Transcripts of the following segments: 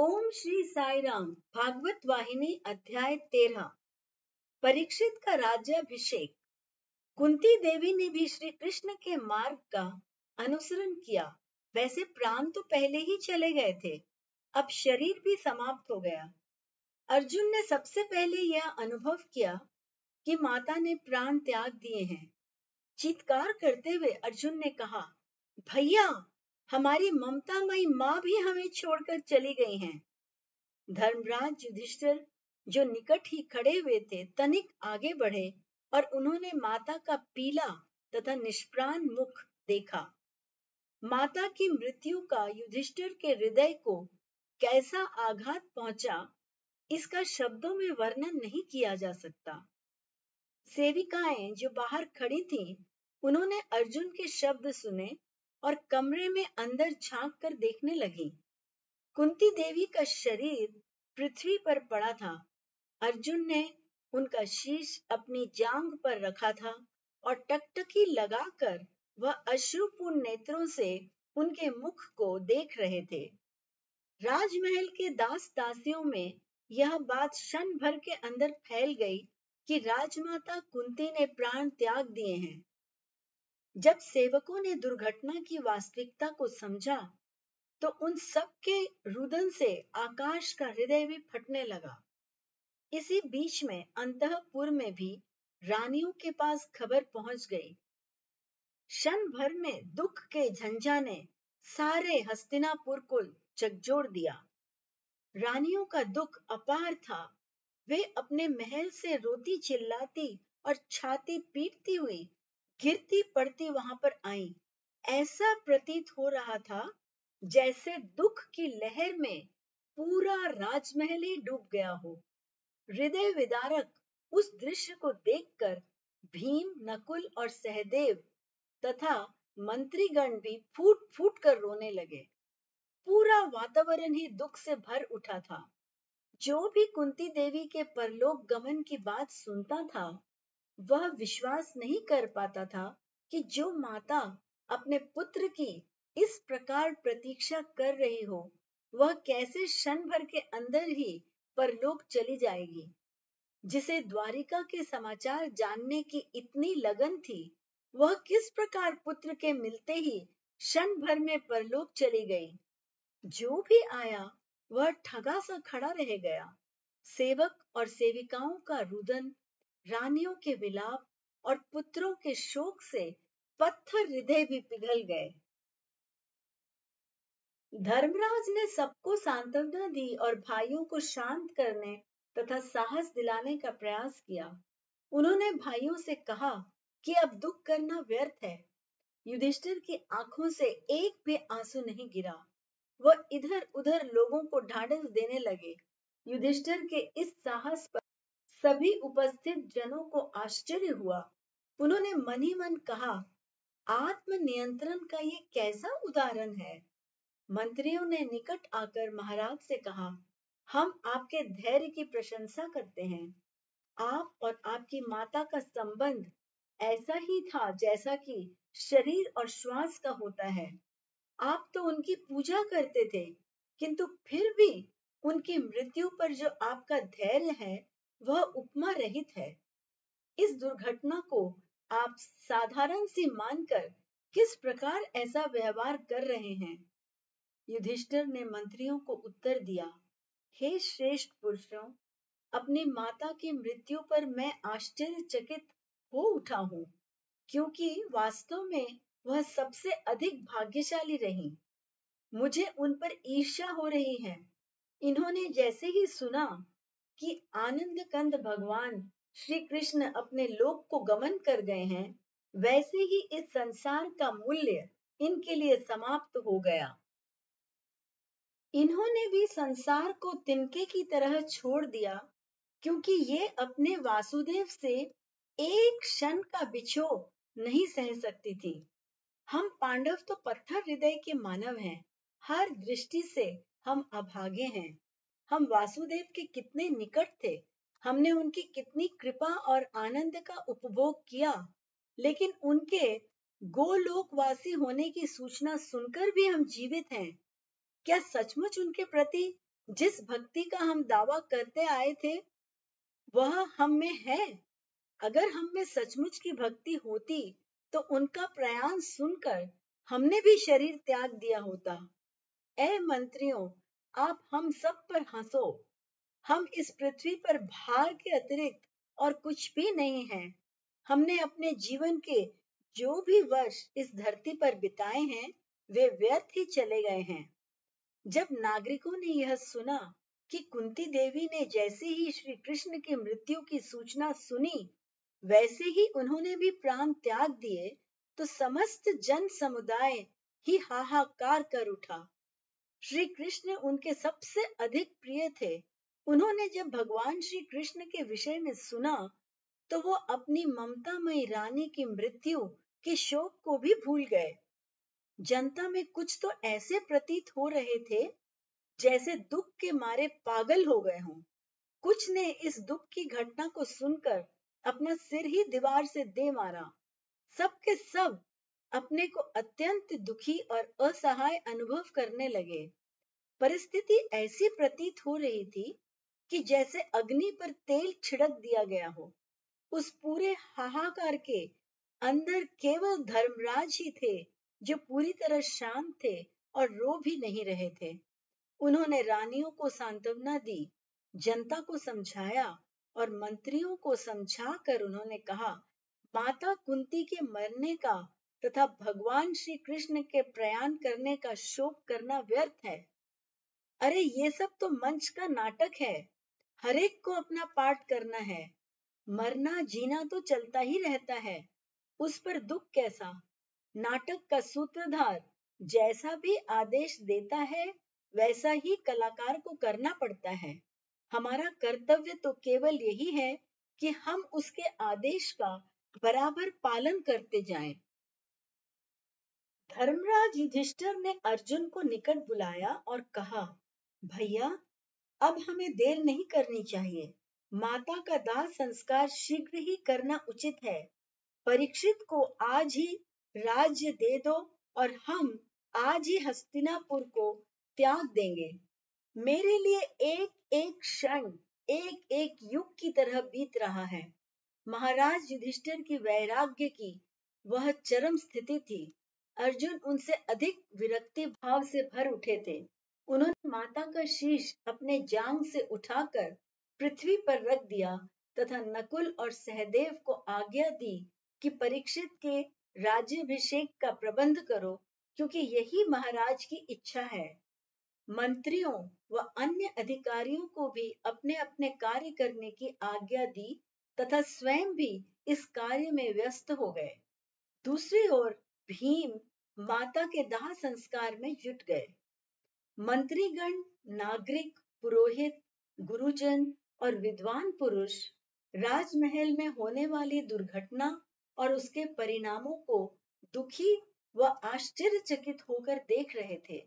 ओम श्री साई राम। भागवत वाहिनी अध्याय 13। परीक्षित का राज्याभिषेक। कुंती देवी ने भी श्री कृष्ण के मार्ग का अनुसरण किया। वैसे प्राण तो पहले ही चले गए थे, अब शरीर भी समाप्त हो गया। अर्जुन ने सबसे पहले यह अनुभव किया कि माता ने प्राण त्याग दिए हैं। चीत्कार करते हुए अर्जुन ने कहा, भैया, हमारी ममतामयी माँ भी हमें छोड़कर चली गई हैं। धर्मराज युधिष्ठिर, जो निकट ही खड़े हुए थे, तनिक आगे बढ़े और उन्होंने माता का पीला तथा निष्प्राण मुख देखा। माता की मृत्यु का युधिष्ठिर के हृदय को कैसा आघात पहुंचा, इसका शब्दों में वर्णन नहीं किया जा सकता। सेविकाएं जो बाहर खड़ी थीं, उन्होंने अर्जुन के शब्द सुने और कमरे में अंदर झांक कर देखने लगी। कुंती देवी का शरीर पृथ्वी पर पड़ा था। अर्जुन ने उनका शीश अपनी जांघ पर रखा था और टकटकी लगाकर वह अश्रुपूर्ण नेत्रों से उनके मुख को देख रहे थे। राजमहल के दास दासियों में यह बात क्षण भर के अंदर फैल गई कि राजमाता कुंती ने प्राण त्याग दिए हैं। जब सेवकों ने दुर्घटना की वास्तविकता को समझा, तो उन सब के रुदन से आकाश का हृदय भी फटने लगा। इसी बीच में अंतःपुर में भी रानियों के पास खबर पहुंच गई। क्षण भर में दुख के झंझा ने सारे हस्तिनापुर को झकझोर दिया। रानियों का दुख अपार था। वे अपने महल से रोती चिल्लाती और छाती पीटती हुई गिरती पड़ती वहां पर आईं। ऐसा प्रतीत हो रहा था जैसे दुख की लहर में पूरा राजमहल ही डूब गया हो। हृदय विदारक उस दृश्य को देखकर भीम, नकुल और सहदेव तथा मंत्रीगण भी फूट फूट कर रोने लगे। पूरा वातावरण ही दुख से भर उठा था। जो भी कुंती देवी के परलोक गमन की बात सुनता था, वह विश्वास नहीं कर पाता था कि जो माता अपने पुत्र की इस प्रकार प्रतीक्षा कर रही हो, वह कैसे क्षण भर के अंदर ही परलोक चली जाएगी। जिसे द्वारिका के समाचार जानने की इतनी लगन थी, वह किस प्रकार पुत्र के मिलते ही क्षण भर में परलोक चली गई। जो भी आया वह ठगा सा खड़ा रह गया। सेवक और सेविकाओं का रुदन, रानियों के विलाप और पुत्रों के शोक से पत्थर हृदय भी पिघल गए। धर्मराज ने सबको सांत्वना दी और भाइयों को शांत करने तथा साहस दिलाने का प्रयास किया। उन्होंने भाइयों से कहा कि अब दुख करना व्यर्थ है। युधिष्ठिर की आंखों से एक भी आंसू नहीं गिरा। वह इधर उधर लोगों को ढांढस देने लगे। युधिष्ठिर के इस साहस पर सभी उपस्थित जनों को आश्चर्य हुआ। उन्होंने मन ही मन कहा, आत्म नियंत्रण का ये कैसा उदाहरण है। मंत्रियों ने निकट आकर महाराज से कहा, हम आपके धैर्य की प्रशंसा करते हैं। आप और आपकी माता का संबंध ऐसा ही था जैसा कि शरीर और श्वास का होता है। आप तो उनकी पूजा करते थे, किंतु फिर भी उनकी मृत्यु पर जो आपका धैर्य है, वह उपमा रहित है। इस दुर्घटना को आप साधारण सी मानकर किस प्रकार ऐसा व्यवहार कर रहे हैं। युधिष्ठिर ने मंत्रियों को उत्तर दिया, हे श्रेष्ठ पुरुषों, अपनी माता की मृत्यु पर मैं आश्चर्यचकित हो उठा हूँ, क्योंकि वास्तव में वह सबसे अधिक भाग्यशाली रही। मुझे उन पर ईर्ष्या हो रही है। इन्होंने जैसे ही सुना कि आनंद कंद भगवान श्री कृष्ण अपने लोक को गमन कर गए हैं, वैसे ही इस संसार का मूल्य इनके लिए समाप्त हो गया। इन्होंने भी संसार को तिनके की तरह छोड़ दिया, क्योंकि ये अपने वासुदेव से एक क्षण का बिछोह नहीं सह सकती थी। हम पांडव तो पत्थर हृदय के मानव हैं। हर दृष्टि से हम अभागे हैं। हम वासुदेव के कितने निकट थे। हमने उनकी कितनी कृपा और आनंद का उपभोग किया, लेकिन उनके गोलोकवासी होने की सूचना सुनकर भी हम जीवित हैं। क्या सचमुच उनके प्रति जिस भक्ति का हम दावा करते आए थे वह हम में है। अगर हम में सचमुच की भक्ति होती तो उनका प्रयास सुनकर हमने भी शरीर त्याग दिया होता। ए मंत्रियों, आप हम सब पर हंसो। हम इस पृथ्वी पर भार के अतिरिक्त और कुछ भी नहीं है। हमने अपने जीवन के जो भी वर्ष इस धरती पर बिताए हैं वे व्यर्थ ही चले गए हैं। जब नागरिकों ने यह सुना कि कुंती देवी ने जैसे ही श्री कृष्ण की मृत्यु की सूचना सुनी वैसे ही उन्होंने भी प्राण त्याग दिए, तो समस्त जन समुदाय ही हाहाकार कर उठा। श्री कृष्ण उनके सबसे अधिक प्रिय थे। उन्होंने जब भगवान श्री कृष्ण के विषय में सुना तो वो अपनी ममतामयी रानी की मृत्यु के शोक को भी भूल गए। जनता में कुछ तो ऐसे प्रतीत हो रहे थे जैसे दुख के मारे पागल हो गए हों। कुछ ने इस दुख की घटना को सुनकर अपना सिर ही दीवार से दे मारा। सब के सब अपने को अत्यंत दुखी और असहाय अनुभव करने लगे। परिस्थिति ऐसी प्रतीत हो रही थी कि जैसे अग्नि पर तेल छिड़क दिया गया हो। उस पूरे हाहाकार के अंदर केवल धर्मराज ही थे जो पूरी तरह शांत थे और रो भी नहीं रहे थे। उन्होंने रानियों को सांत्वना दी, जनता को समझाया और मंत्रियों को समझाकर उन्होंने कहा, माता कुंती के मरने का तथा भगवान श्री कृष्ण के प्रयाण करने का शोक करना व्यर्थ है। अरे ये सब तो मंच का नाटक है। हर एक को अपना पार्ट करना है। मरना जीना तो चलता ही रहता है, उस पर दुख कैसा। नाटक का सूत्रधार जैसा भी आदेश देता है वैसा ही कलाकार को करना पड़ता है। हमारा कर्तव्य तो केवल यही है कि हम उसके आदेश का बराबर पालन करते जाएं। धर्मराज युधिष्ठिर ने अर्जुन को निकट बुलाया और कहा, भैया अब हमें देर नहीं करनी चाहिए। माता का दाह संस्कार शीघ्र ही करना उचित है। परीक्षित को आज ही राज्य दे दो और हम आज ही हस्तिनापुर को त्याग देंगे। मेरे लिए एक एक क्षण एक एक युग की तरह बीत रहा है। महाराज युधिष्ठिर की वैराग्य की वह चरम स्थिति थी। अर्जुन उनसे अधिक विरक्ति भाव से भर उठे थे। उन्होंने माता का शीश अपने जांग से उठाकर पृथ्वी पर रख दिया तथा नकुल और सहदेव को आज्ञा दी कि परीक्षित के राज्याभिषेक का प्रबंध करो, क्योंकि यही महाराज की इच्छा है। मंत्रियों व अन्य अधिकारियों को भी अपने अपने कार्य करने की आज्ञा दी तथा स्वयं भी इस कार्य में व्यस्त हो गए। दूसरी ओर भीम माता के दाह संस्कार में जुट गए। मंत्रीगण, नागरिक, पुरोहित, गुरुजन और विद्वान पुरुष राजमहल में होने वाली दुर्घटना और उसके परिणामों को दुखी व आश्चर्यचकित होकर देख रहे थे।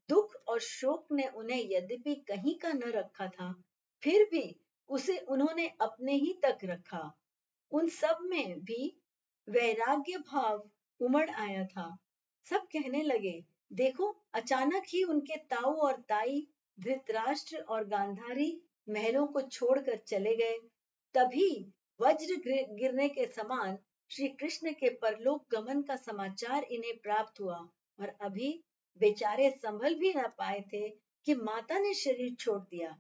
दुख और शोक ने उन्हें यद्यपि कहीं का न रखा था, फिर भी उसे उन्होंने अपने ही तक रखा। उन सब में भी वैराग्य भाव उमड़ आया था। सब कहने लगे, देखो अचानक ही उनके ताऊ और ताई धृतराष्ट्र और गांधारी महलों को छोड़कर चले गए। तभी वज्र गिरने के समान श्री कृष्ण के परलोक गमन का समाचार इन्हें प्राप्त हुआ और अभी बेचारे संभल भी न पाए थे कि माता ने शरीर छोड़ दिया।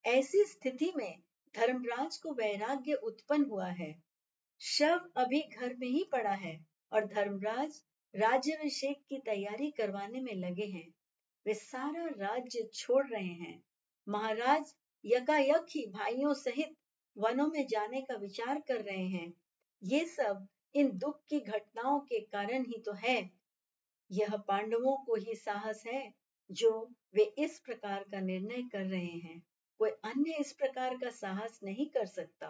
ऐसी स्थिति में धर्मराज को वैराग्य उत्पन्न हुआ है। शव अभी घर में ही पड़ा है और धर्मराज राज्याभिषेक की तैयारी करवाने में लगे हैं। वे सारा राज्य छोड़ रहे हैं। महाराज यकायक ही भाइयों सहित वनों में जाने का विचार कर रहे हैं। ये सब इन दुख की घटनाओं के कारण ही तो है। यह पांडवों को ही साहस है जो वे इस प्रकार का निर्णय कर रहे हैं। कोई अन्य इस प्रकार का साहस नहीं कर सकता।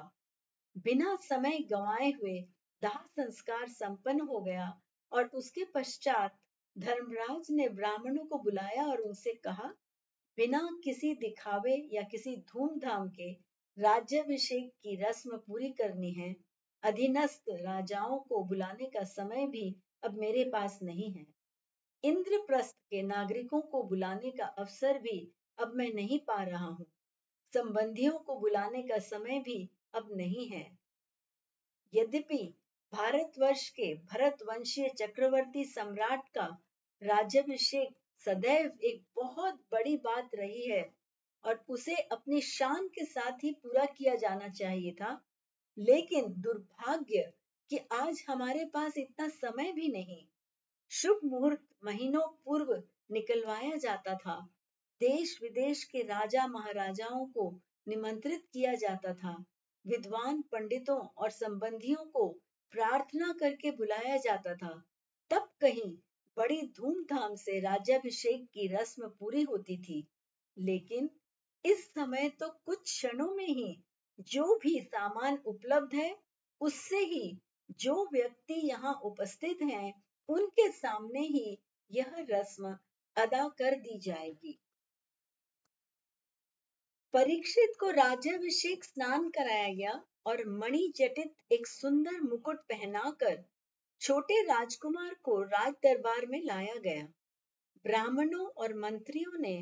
बिना समय गंवाए हुए दाह संस्कार संपन्न हो गया और उसके पश्चात धर्मराज ने ब्राह्मणों को बुलाया और उनसे कहा, बिना किसी दिखावे या किसी धूमधाम के राज्याभिषेक की रस्म पूरी करनी है। अधीनस्थ राजाओं को बुलाने का समय भी अब मेरे पास नहीं है। इंद्रप्रस्थ के नागरिकों को बुलाने का अवसर भी अब मैं नहीं पा रहा हूँ। संबंधियों को बुलाने का समय भी अब नहीं है। यद्यपि भारतवर्ष के भरतवंशीय चक्रवर्ती सम्राट का राज्याभिषेक सदैव एक बहुत बड़ी बात रही है और उसे अपनी शान के साथ ही पूरा किया जाना चाहिए था, लेकिन दुर्भाग्य कि आज हमारे पास इतना समय भी नहीं। शुभ मुहूर्त महीनों पूर्व निकलवाया जाता था। देश विदेश के राजा महाराजाओं को निमंत्रित किया जाता था। विद्वान पंडितों और संबंधियों को प्रार्थना करके बुलाया जाता था। तब कहीं बड़ी धूमधाम से राज्याभिषेक की रस्म पूरी होती थी। लेकिन इस समय तो कुछ क्षणों में ही जो भी सामान उपलब्ध है, उससे ही जो व्यक्ति यहाँ उपस्थित हैं, उनके सामने ही यह रस्म अदा कर दी जाएगी। परीक्षित को राज्याभिषेक स्नान कराया गया और मणि जटित एक सुंदर मुकुट पहनाकर छोटे राजकुमार को राज दरबार में लाया गया। ब्राह्मणों और मंत्रियों ने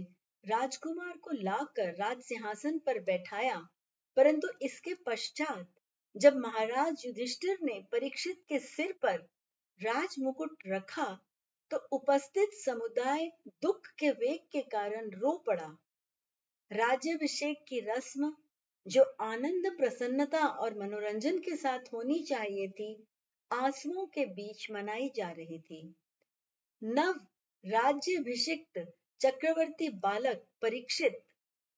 राजकुमार को लाकर राज सिंहासन पर बैठाया, परंतु इसके पश्चात जब महाराज युधिष्ठिर ने परीक्षित के सिर पर राज मुकुट रखा, तो उपस्थित समुदाय दुख के वेग के कारण रो पड़ा। राज्याभिषेक की रस्म जो आनंद, प्रसन्नता और मनोरंजन के साथ होनी चाहिए थी, आंसुओं के बीच मनाई जा रही थी। नव राज्याभिषिक्त चक्रवर्ती बालक परीक्षित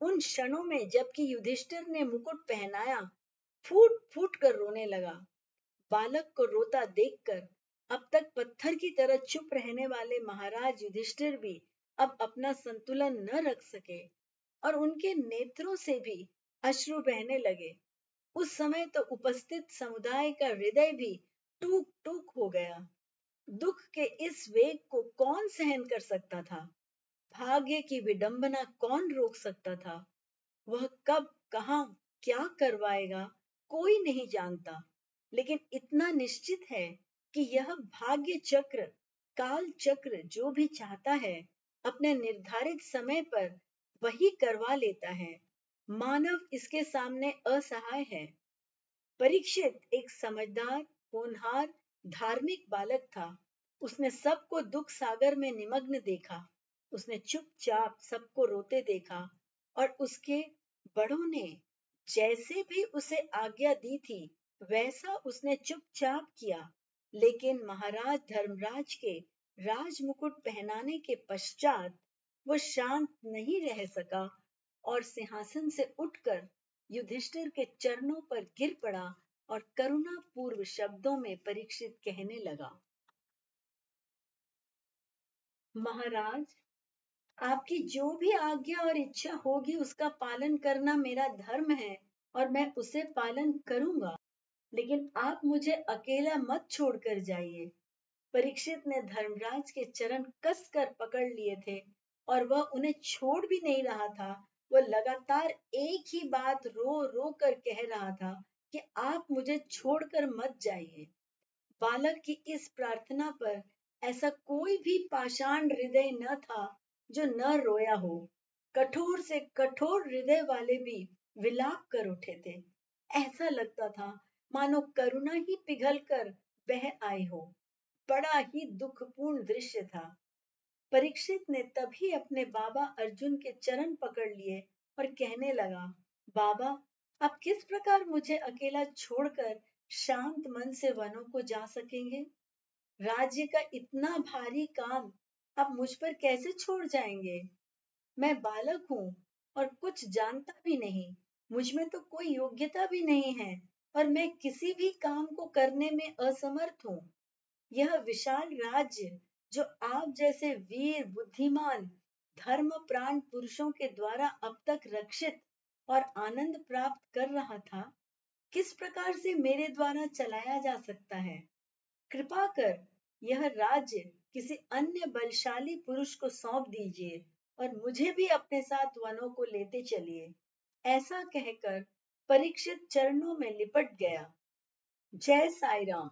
उन क्षणों में जबकि युधिष्ठिर ने मुकुट पहनाया, फूट फूट कर रोने लगा। बालक को रोता देखकर अब तक पत्थर की तरह चुप रहने वाले महाराज युधिष्ठिर भी अब अपना संतुलन न रख सके और उनके नेत्रों से भी अश्रु बहने लगे। उस समय तो उपस्थित समुदाय का हृदय भी टूक टूक हो गया। दुख के इस वेग को कौन सहन कर सकता था? भाग्य की विडंबना कौन रोक सकता था? वह कब, कहां, क्या करवाएगा, कोई नहीं जानता। लेकिन इतना निश्चित है कि यह भाग्य चक्र, काल चक्र जो भी चाहता है, अपने निर्धारित समय पर वही करवा लेता है। मानव इसके सामने असहाय है। परीक्षित एक समझदार, होनहार, धार्मिक बालक था। उसने सबको दुख सागर में निमग्न देखा। उसने चुपचाप सबको रोते देखा और उसके बड़ों ने जैसे भी उसे आज्ञा दी थी, वैसा उसने चुपचाप किया। लेकिन महाराज धर्मराज के राज मुकुट पहनाने के पश्चात वो शांत नहीं रह सका और सिंहासन से उठकर युधिष्ठिर के चरणों पर गिर पड़ा और करुणापूर्व शब्दों में परीक्षित कहने लगा, महाराज, आपकी जो भी आज्ञा और इच्छा होगी उसका पालन करना मेरा धर्म है और मैं उसे पालन करूंगा, लेकिन आप मुझे अकेला मत छोड़कर जाइए। परीक्षित ने धर्मराज के चरण कसकर पकड़ लिए थे और वह उन्हें छोड़ भी नहीं रहा था। वह लगातार एक ही बात रो रो कर कह रहा था कि आप मुझे छोड़कर मत जाइए। बालक की इस प्रार्थना पर ऐसा कोई भी पाषाण हृदय न था जो न रोया हो। कठोर से कठोर हृदय वाले भी विलाप कर उठे थे। ऐसा लगता था मानो करुणा ही पिघल कर बह आई हो। बड़ा ही दुखपूर्ण दृश्य था। परीक्षित ने तभी अपने बाबा अर्जुन के चरण पकड़ लिए और कहने लगा, बाबा, आप किस प्रकार मुझे अकेला छोड़कर शांत मन से वनों को जा सकेंगे? राज्य का इतना भारी काम आप मुझ पर कैसे छोड़ जाएंगे? मैं बालक हूँ और कुछ जानता भी नहीं। मुझ में तो कोई योग्यता भी नहीं है और मैं किसी भी काम को करने में असमर्थ हूँ। यह विशाल राज्य जो आप जैसे वीर, बुद्धिमान, धर्म प्राण पुरुषों के द्वारा अब तक रक्षित और आनंद प्राप्त कर रहा था, किस प्रकार से मेरे द्वारा चलाया जा सकता है? कृपा कर यह राज्य किसी अन्य बलशाली पुरुष को सौंप दीजिए और मुझे भी अपने साथ वनों को लेते चलिए। ऐसा कहकर परीक्षित चरणों में लिपट गया। जय साई राम।